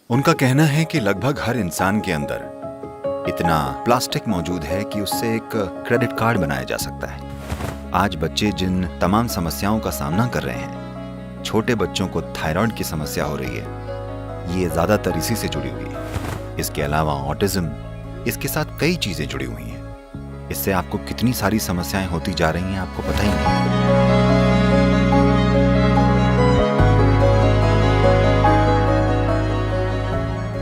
उनका कहना है कि लगभग हर इंसान के अंदर इतना प्लास्टिक मौजूद है कि उससे एक क्रेडिट कार्ड बनाया जा सकता है। आज बच्चे जिन तमाम समस्याओं का सामना कर रहे हैं, छोटे बच्चों को थायराइड की समस्या हो रही है, ये ज्यादातर इसी से जुड़ी हुई है। इसके अलावा ऑटिज्म, इसके साथ कई चीजें जुड़ी हुई हैं। इससे आपको कितनी सारी समस्याएं होती जा रही हैं, आपको पता ही नहीं।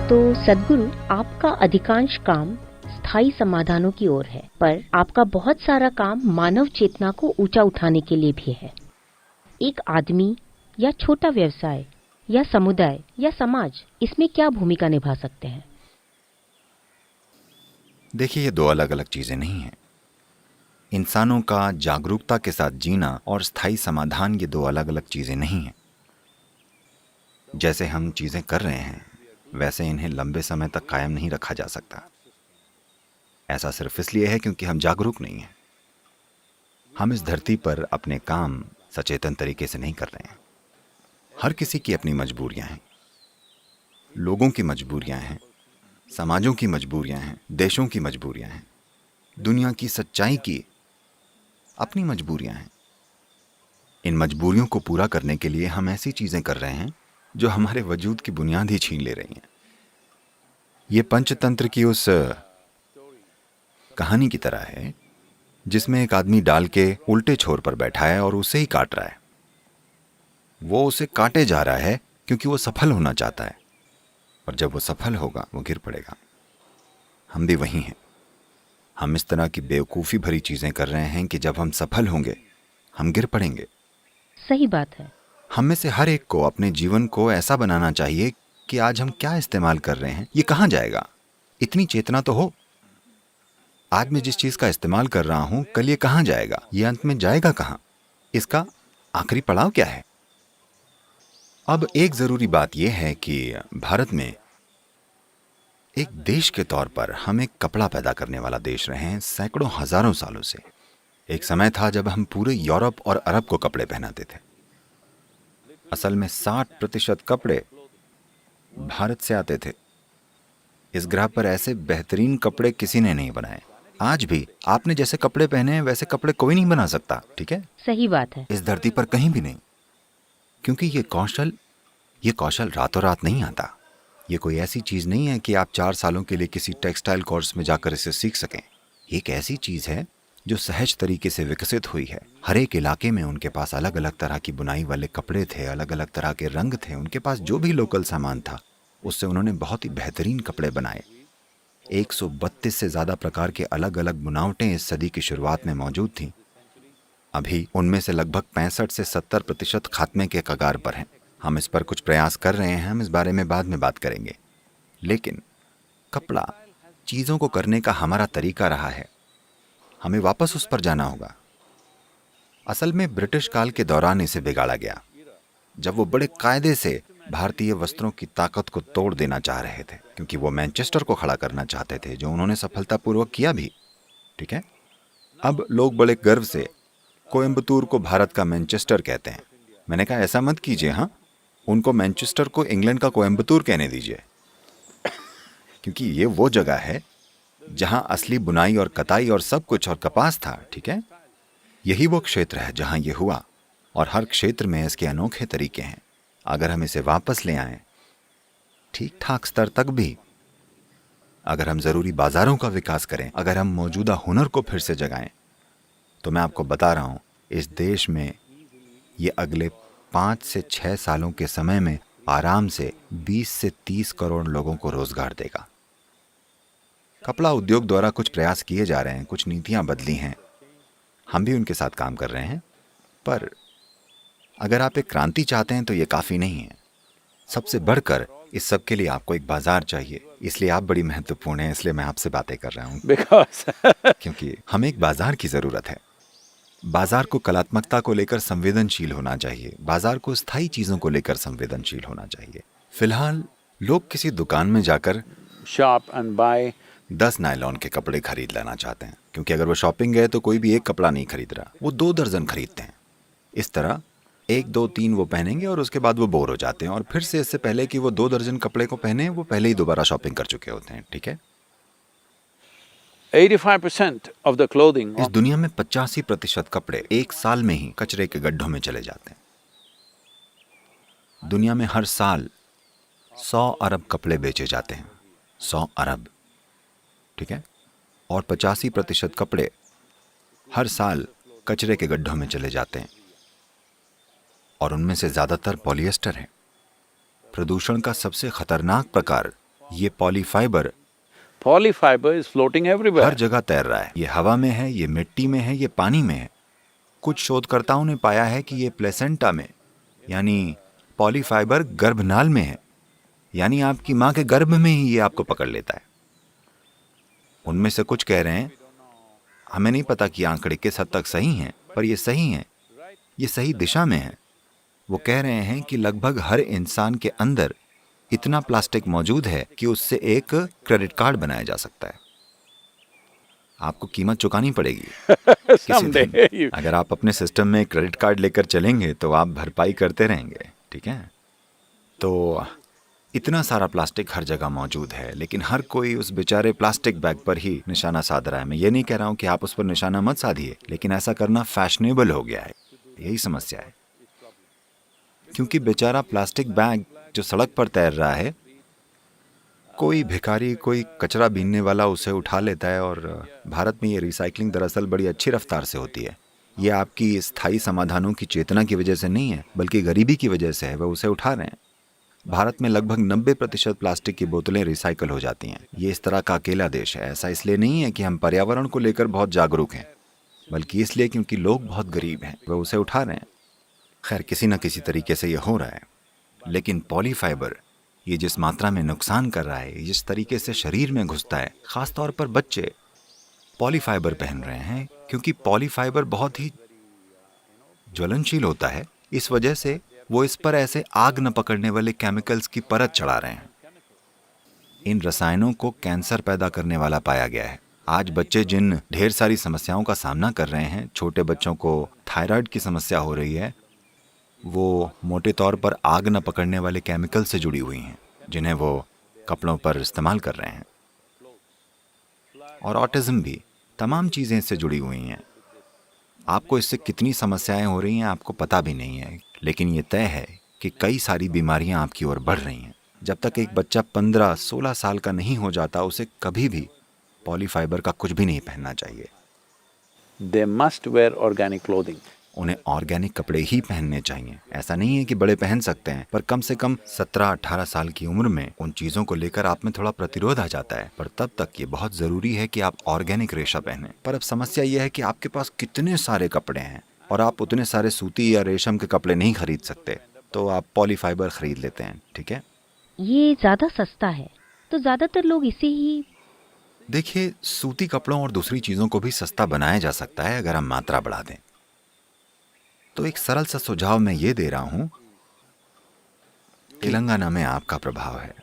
तो सद्गुरु, आपका अधिकांश काम स्थायी समाधानों की ओर है, पर आपका बहुत सारा काम मानव चेतना को ऊंचा उठाने के लिए भी है। एक आदमी या छोटा व्यवसाय या समुदाय या समाज इसमें क्या भूमिका निभा सकते हैं? देखिए, ये दो अलग अलग चीजें नहीं हैं। इंसानों का जागरूकता के साथ जीना और स्थायी समाधान, ये दो अलग अलग चीजें नहीं हैं। जैसे हम चीजें कर रहे हैं, वैसे इन्हें लंबे समय तक कायम नहीं रखा जा सकता। ऐसा सिर्फ इसलिए है क्योंकि हम जागरूक नहीं हैं। हम इस धरती पर अपने काम सचेतन तरीके से नहीं कर रहे हैं। हर किसी की अपनी मजबूरियां हैं, लोगों की मजबूरियां हैं, समाजों की मजबूरियां हैं, देशों की मजबूरियां हैं, दुनिया की सच्चाई की अपनी मजबूरियां हैं। इन मजबूरियों को पूरा करने के लिए हम ऐसी चीजें कर रहे हैं जो हमारे वजूद की बुनियाद ही छीन ले रही हैं। ये पंचतंत्र की उस कहानी की तरह है जिसमें एक आदमी डाल के उल्टे छोर पर बैठा है और उसे ही काट रहा है। वो उसे काटे जा रहा है क्योंकि वो सफल होना चाहता है, और जब वो सफल होगा वो गिर पड़ेगा। हम भी वही हैं। हम इस तरह की बेवकूफ़ी भरी चीजें कर रहे हैं कि जब हम सफल होंगे हम गिर पड़ेंगे। सही बात है। हम में से हर एक को अपने जीवन को ऐसा बनाना चाहिए कि आज हम क्या इस्तेमाल कर रहे हैं, ये कहाँ जाएगा, इतनी चेतना तो हो। आज मैं जिस चीज का इस्तेमाल कर रहा हूं, कल ये कहाँ जाएगा, ये अंत में जाएगा कहाँ, इसका आखिरी पड़ाव क्या है। अब एक जरूरी बात यह है कि भारत में एक देश के तौर पर हम एक कपड़ा पैदा करने वाला देश रहे हैं सैकड़ों हजारों सालों से। एक समय था जब हम पूरे यूरोप और अरब को कपड़े पहनाते थे। असल में 60% कपड़े भारत से आते थे। इस ग्रह पर ऐसे बेहतरीन कपड़े किसी ने नहीं बनाए। आज भी आपने जैसे कपड़े पहने हैं वैसे कपड़े कोई नहीं बना सकता, ठीक है? सही बात है। इस धरती पर कहीं भी नहीं, क्योंकि ये कौशल रातों रात नहीं आता। ये कोई ऐसी चीज नहीं है कि आप 4 सालों के लिए किसी टेक्सटाइल कोर्स में जाकर इसे सीख सकें। ये एक ऐसी चीज है जो सहज तरीके से विकसित हुई है। हर एक इलाके में उनके पास अलग अलग तरह की बुनाई वाले कपड़े थे, अलग अलग तरह के रंग थे। उनके पास जो भी लोकल सामान था उससे उन्होंने बहुत ही बेहतरीन कपड़े बनाए। 132 से ज्यादा प्रकार के अलग अलग बुनावटें इस सदी की शुरुआत में मौजूद थीं। अभी उनमें से लगभग 65 से 70% खात्मे के कगार पर हैं। हम इस पर कुछ प्रयास कर रहे हैं, हम इस बारे में बाद में बात करेंगे। लेकिन कपड़ा चीजों को करने का हमारा तरीका रहा है, हमें वापस उस पर जाना होगा। असल में ब्रिटिश काल के दौरान इसे बिगाड़ा गया, जब वो बड़े कायदे से भारतीय वस्त्रों की ताकत को तोड़ देना चाह रहे थे, क्योंकि वो मैनचेस्टर को खड़ा करना चाहते थे, जो उन्होंने सफलतापूर्वक किया भी, ठीक है? अब लोग बड़े गर्व से कोयम्बतूर को भारत का मैनचेस्टर कहते हैं। मैंने कहा ऐसा मत कीजिए, हाँ, उनको मैनचेस्टर को इंग्लैंड का कोयम्बतूर कहने दीजिए, क्योंकि ये वो जगह है जहां असली बुनाई और कताई और सब कुछ और कपास था, ठीक है? यही वो क्षेत्र है जहां ये हुआ, और हर क्षेत्र में इसके अनोखे तरीके हैं। अगर हम इसे वापस ले आएं, ठीक ठाक स्तर तक भी, अगर हम जरूरी बाजारों का विकास करें, अगर हम मौजूदा हुनर को फिर से जगाएं, तो मैं आपको बता रहा हूं, इस देश में ये अगले 5 से 6 सालों के समय में आराम से 20 से 30 करोड़ लोगों को रोजगार देगा। कपड़ा उद्योग द्वारा कुछ प्रयास किए जा रहे हैं, कुछ नीतियां बदली हैं, हम भी उनके साथ काम कर रहे हैं। पर अगर आप एक क्रांति चाहते हैं तो ये काफी नहीं है। सबसे बढ़कर इस सब के लिए आपको एक बाजार चाहिए। इसलिए आप बड़ी महत्वपूर्ण हैं, इसलिए मैं आपसे बातें कर रहा हूँ। क्योंकि हमें एक बाजार की जरूरत है। बाजार को कलात्मकता को लेकर संवेदनशील होना चाहिए, बाजार को स्थायी चीजों को लेकर संवेदनशील होना चाहिए। फिलहाल लोग किसी दुकान में जाकर शॉप एंड बाय 10 नायलॉन के कपड़े खरीद लेना चाहते हैं, क्योंकि अगर वो शॉपिंग गए तो कोई भी एक कपड़ा नहीं खरीद रहा, वो 2 दर्जन खरीदते हैं। इस तरह 1 2 3 वो पहनेंगे और उसके बाद वो बोर हो जाते हैं और फिर से इससे पहले कि वो 2 दर्जन कपड़े को पहने वो पहले ही दोबारा शॉपिंग कर चुके होते हैं, ठीक है। 85% of the clothing इस दुनिया में 85% कपड़े 1 साल में ही कचरे के गड्ढों में चले जाते हैं। दुनिया में हर साल 100 अरब कपड़े बेचे जाते हैं, 100 अरब, ठीक है। और 85% कपड़े हर साल कचरे के गड्ढों में चले जाते हैं और उनमें से ज्यादातर पॉलिएस्टर है। प्रदूषण का सबसे खतरनाक प्रकार ये पॉलीफाइबर polyfiber is floating everywhere. हर जगह तैर रहा है। ये हवा में है, ये मिट्टी में है, ये पानी में है। कुछ शोधकर्ताओं ने पाया है कि ये प्लेसेंटा में यानी पॉलीफाइबर गर्भनाल में है, यानी आपकी माँ के गर्भ में ही ये आपको पकड़ लेता है। उनमें से कुछ कह रहे हैं, हमें नहीं पता कि आंकड़े किस हद तक सही हैं, पर ये सही हैं, ये सही दिशा में है। वो कह रहे हैं कि लगभग हर इंसान के अंदर इतना प्लास्टिक मौजूद है कि उससे एक क्रेडिट कार्ड बनाया जा सकता है। आपको कीमत चुकानी पड़ेगी किसी Someday दिन। you- अगर आप अपने सिस्टम में क्रेडिट कार्ड लेकर चलेंगे तो आप भरपाई करते रहेंगे, ठीक है। तो इतना सारा प्लास्टिक हर जगह मौजूद है, लेकिन हर कोई उस बेचारे प्लास्टिक बैग पर ही निशाना साध रहा है। मैं ये नहीं कह रहा हूं कि आप उस पर निशाना मत साधिए, लेकिन ऐसा करना फैशनेबल हो गया है। यही समस्या है, क्योंकि बेचारा प्लास्टिक बैग जो सड़क पर तैर रहा है, कोई भिखारी, कोई कचरा बीनने वाला उसे उठा लेता है। और भारत में ये रिसाइकलिंग दरअसल बड़ी अच्छी रफ्तार से होती है। ये आपकी स्थायी समाधानों की चेतना की वजह से नहीं है, बल्कि गरीबी की वजह से है। वह उसे उठा रहे हैं। भारत में लगभग 90% प्लास्टिक की बोतलें रिसाइकल हो जाती हैं। ये इस तरह का अकेला देश है। ऐसा इसलिए नहीं है कि हम पर्यावरण को लेकर बहुत जागरूक हैं, बल्कि इसलिए क्योंकि लोग बहुत गरीब हैं, वह उसे उठा रहे हैं। खैर, किसी न किसी तरीके से ये हो रहा है। लेकिन पॉलीफाइबर ये जिस मात्रा में नुकसान कर रहा है, जिस तरीके से शरीर में घुसता है, खासतौर पर बच्चे पॉलीफाइबर पहन रहे हैं क्योंकि पॉलीफाइबर बहुत ही ज्वलनशील होता है। इस वजह से वो इस पर ऐसे आग न पकड़ने वाले केमिकल्स की परत चढ़ा रहे हैं। इन रसायनों को कैंसर पैदा करने वाला पाया गया है। आज बच्चे जिन ढेर सारी समस्याओं का सामना कर रहे हैं, छोटे बच्चों को थायराइड की समस्या हो रही है, वो मोटे तौर पर आग न पकड़ने वाले केमिकल से जुड़ी हुई हैं, जिन्हें वो कपड़ों पर इस्तेमाल कर रहे हैं। और ऑटिज्म भी, तमाम चीज़ें इससे जुड़ी हुई हैं। आपको इससे कितनी समस्याएं हो रही हैं आपको पता भी नहीं है, लेकिन ये तय है कि कई सारी बीमारियां आपकी ओर बढ़ रही हैं। जब तक एक बच्चा 15-16 साल का नहीं हो जाता, उसे कभी भी पॉलीफाइबर का कुछ भी नहीं पहनना चाहिए। They must wear organic clothing. उन्हें ऑर्गेनिक कपड़े ही पहनने चाहिए। ऐसा नहीं है कि बड़े पहन सकते हैं, पर कम से कम 17-18 साल की उम्र में उन चीज़ों को लेकर आप में थोड़ा प्रतिरोध आ जाता है। पर तब तक ये बहुत ज़रूरी है कि आप ऑर्गेनिक रेशा पहनें। पर अब समस्या ये है कि आपके पास कितने सारे कपड़े हैं और आप उतने सारे सूती या रेशम के कपड़े नहीं खरीद सकते, तो आप पॉलीफाइबर खरीद लेते हैं, ठीक है। ये ज्यादा सस्ता है, तो ज्यादातर लोग इसे ही। देखिए, सूती कपड़ों और दूसरी चीज़ों को भी सस्ता बनाया जा सकता है अगर हम मात्रा बढ़ा दें। तो एक सरल सा सुझाव मैं ये दे रहा हूं। तेलंगाना में आपका प्रभाव है,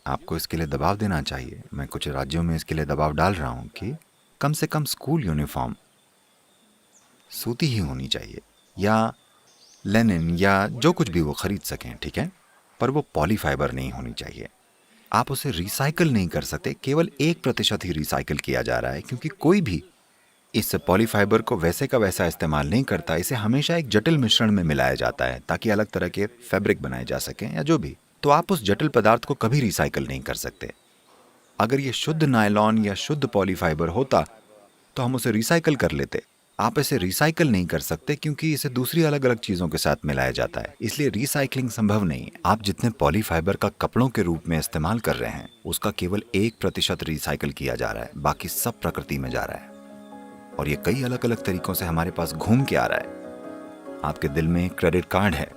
आपको इसके लिए दबाव देना चाहिए। मैं कुछ राज्यों में इसके लिए दबाव डाल रहा हूं कि कम से कम स्कूल यूनिफॉर्म सूती ही होनी चाहिए, या लेनिन, या जो कुछ भी वो खरीद सकें, ठीक है। पर वो पॉलीफाइबर नहीं होनी चाहिए। आप उसे रिसाइकल नहीं कर सकते। केवल 1% ही रिसाइकल किया जा रहा है, क्योंकि कोई भी इस पॉलीफाइबर को वैसे का वैसा इस्तेमाल नहीं करता। इसे हमेशा एक जटिल मिश्रण में मिलाया जाता है ताकि अलग तरह के फैब्रिक बनाए जा सकें या जो भी। तो आप उस जटिल पदार्थ को कभी रिसाइकल नहीं कर सकते। अगर ये शुद्ध नायलॉन या शुद्ध पॉलीफाइबर होता तो हम उसे रिसाइकल कर लेते। आप इसे रिसाइकल नहीं कर सकते क्योंकि इसे दूसरी अलग अलग चीज़ों के साथ मिलाया जाता है, इसलिए रिसाइकलिंग संभव नहीं है। आप जितने पॉलीफाइबर का कपड़ों के रूप में इस्तेमाल कर रहे हैं, उसका केवल 1% रिसाइकल किया जा रहा है, बाकी सब प्रकृति में जा रहा है। और ये कई अलग अलग तरीकों से हमारे पास घूम के आ रहा है। आपके दिल में एक क्रेडिट कार्ड है